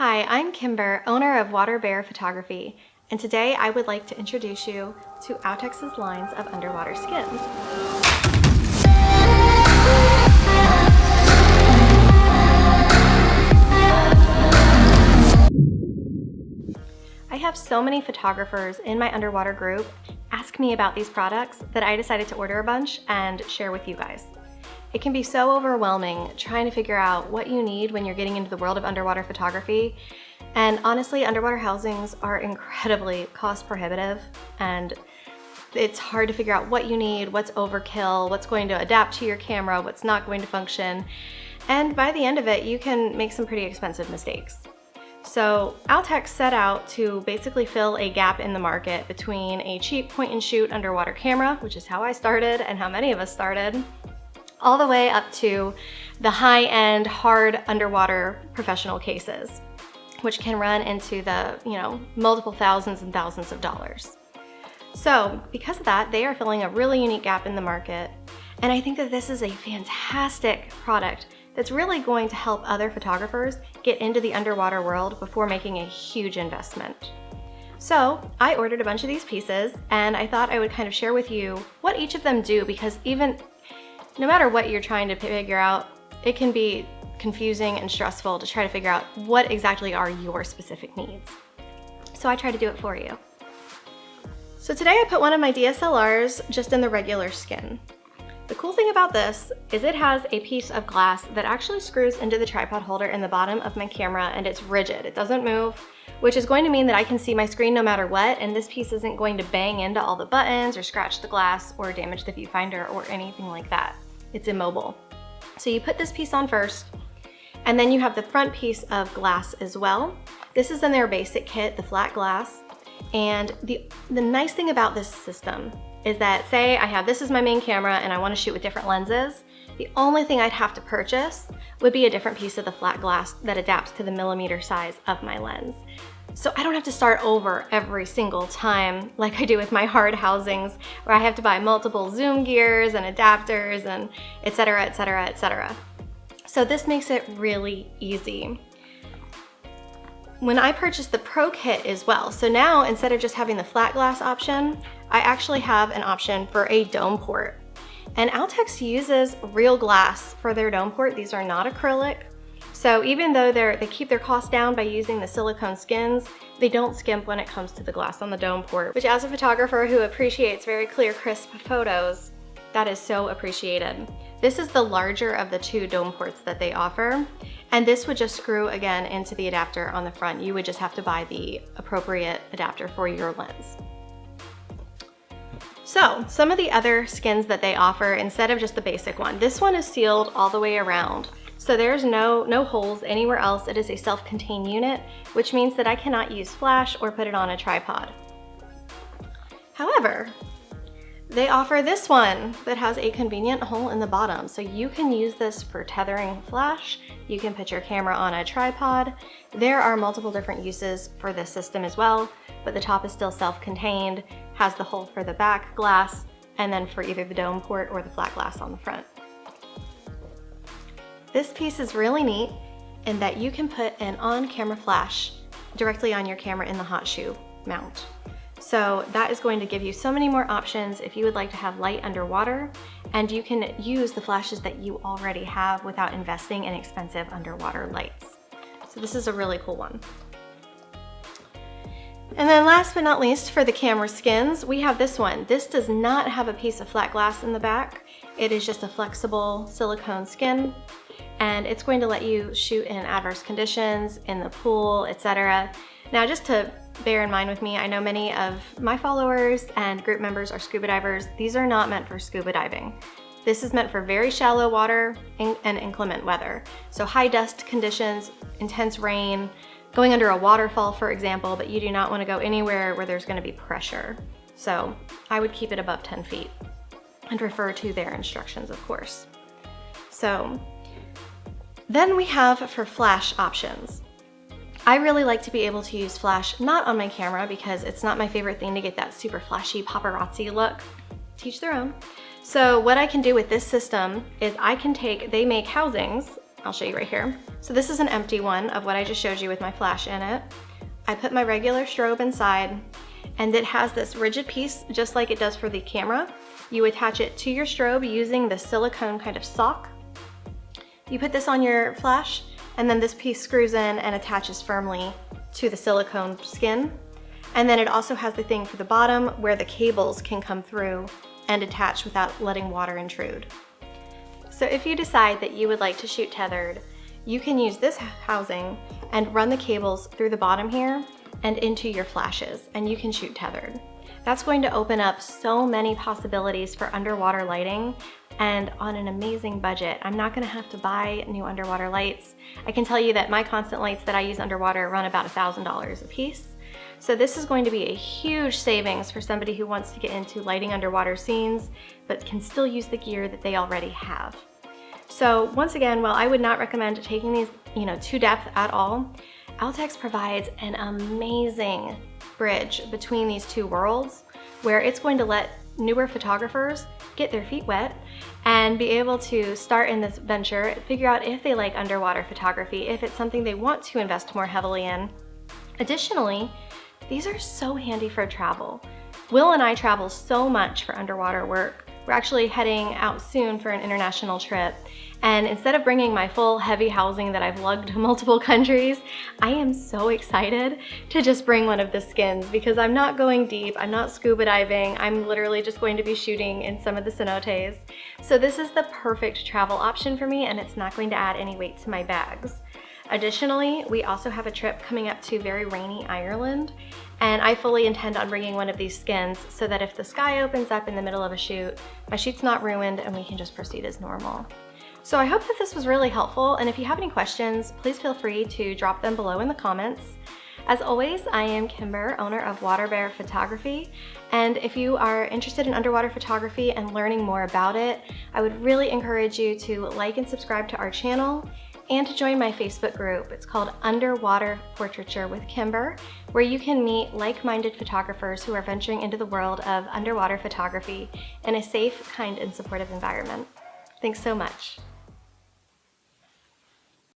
Hi, I'm Kimber, owner of Water Bear Photography, and today I would like to introduce you to Outex's lines of underwater skins. I have so many photographers in my underwater group ask me about these products that I decided to order a bunch and share with you guys. It can be so overwhelming trying to figure out what you need when you're getting into the world of underwater photography. And honestly, underwater housings are incredibly cost prohibitive, and it's hard to figure out what you need, what's overkill, what's going to adapt to your camera, what's not going to function. And by the end of it, you can make some pretty expensive mistakes. So Outex set out to basically fill a gap in the market between a cheap point and shoot underwater camera, which is how I started and how many of us started, all the way up to the high-end hard underwater professional cases, which can run into the, multiple thousands and thousands of dollars. So because of that, they are filling a really unique gap in the market. And I think that this is a fantastic product that's really going to help other photographers get into the underwater world before making a huge investment. So I ordered a bunch of these pieces, and I thought I would kind of share with you what each of them do, because no matter what you're trying to figure out, it can be confusing and stressful to try to figure out what exactly are your specific needs. So I try to do it for you. So today I put one of my DSLRs just in the regular skin. The cool thing about this is it has a piece of glass that actually screws into the tripod holder in the bottom of my camera, and it's rigid. It doesn't move, which is going to mean that I can see my screen no matter what, and this piece isn't going to bang into all the buttons or scratch the glass or damage the viewfinder or anything like that. It's immobile. So you put this piece on first, and then you have the front piece of glass as well. This is in their basic kit, the flat glass. And the nice thing about this system is that, say I have this as my main camera and I want to shoot with different lenses, the only thing I'd have to purchase would be a different piece of the flat glass that adapts to the millimeter size of my lens. So I don't have to start over every single time like I do with my hard housings, where I have to buy multiple zoom gears and adapters and et cetera, et cetera, et cetera. So this makes it really easy. When I purchased the Pro Kit as well, so now instead of just having the flat glass option, I actually have an option for a dome port. And Outex uses real glass for their dome port. These are not acrylic. So even though they keep their costs down by using the silicone skins, they don't skimp when it comes to the glass on the dome port, which, as a photographer who appreciates very clear, crisp photos, that is so appreciated. This is the larger of the two dome ports that they offer, and this would just screw again into the adapter on the front. You would just have to buy the appropriate adapter for your lens. So some of the other skins that they offer, instead of just the basic one, this one is sealed all the way around. So there's no holes anywhere else. It is a self-contained unit, which means that I cannot use flash or put it on a tripod. However, they offer this one that has a convenient hole in the bottom. So you can use this for tethering flash. You can put your camera on a tripod. There are multiple different uses for this system as well, but the top is still self-contained, has the hole for the back glass, and then for either the dome port or the flat glass on the front. This piece is really neat in that you can put an on-camera flash directly on your camera in the hot shoe mount. So that is going to give you so many more options if you would like to have light underwater, and you can use the flashes that you already have without investing in expensive underwater lights. So this is a really cool one. And then last but not least, for the camera skins, we have this one. This does not have a piece of flat glass in the back. It is just a flexible silicone skin, and it's going to let you shoot in adverse conditions, in the pool, etc. Now, just to bear in mind with me, I know many of my followers and group members are scuba divers. These are not meant for scuba diving. This is meant for very shallow water and inclement weather. So high dust conditions, intense rain, going under a waterfall, for example, but you do not want to go anywhere where there's going to be pressure. So I would keep it above 10 feet and refer to their instructions, of course. So then we have for flash options. I really like to be able to use flash not on my camera because it's not my favorite thing to get that super flashy paparazzi look. Teach their own. So what I can do with this system is they make housings I'll show you right here. So this is an empty one of what I just showed you with my flash in it. I put my regular strobe inside, and it has this rigid piece just like it does for the camera. You attach it to your strobe using the silicone kind of sock. You put this on your flash, and then this piece screws in and attaches firmly to the silicone skin. And then it also has the thing for the bottom where the cables can come through and attach without letting water intrude. So if you decide that you would like to shoot tethered, you can use this housing and run the cables through the bottom here and into your flashes, and you can shoot tethered. That's going to open up so many possibilities for underwater lighting, and on an amazing budget. I'm not gonna have to buy new underwater lights. I can tell you that my constant lights that I use underwater run about $1,000 a piece. So this is going to be a huge savings for somebody who wants to get into lighting underwater scenes, but can still use the gear that they already have. So once again, while I would not recommend taking these to depth at all, Outex provides an amazing bridge between these two worlds where it's going to let newer photographers get their feet wet and be able to start in this venture, figure out if they like underwater photography, if it's something they want to invest more heavily in. Additionally, these are so handy for travel. Will and I travel so much for underwater work. We're actually heading out soon for an international trip, and instead of bringing my full heavy housing that I've lugged to multiple countries, I am so excited to just bring one of the skins because I'm not going deep, I'm not scuba diving, I'm literally just going to be shooting in some of the cenotes. So this is the perfect travel option for me, and it's not going to add any weight to my bags. Additionally, we also have a trip coming up to very rainy Ireland, and I fully intend on bringing one of these skins so that if the sky opens up in the middle of a shoot, my shoot's not ruined and we can just proceed as normal. So I hope that this was really helpful, and if you have any questions, please feel free to drop them below in the comments. As always, I am Kimber, owner of Water Bear Photography, and if you are interested in underwater photography and learning more about it, I would really encourage you to like and subscribe to our channel and to join my Facebook group. It's called Underwater Portraiture with Kimber, where you can meet like-minded photographers who are venturing into the world of underwater photography in a safe, kind, and supportive environment. Thanks so much.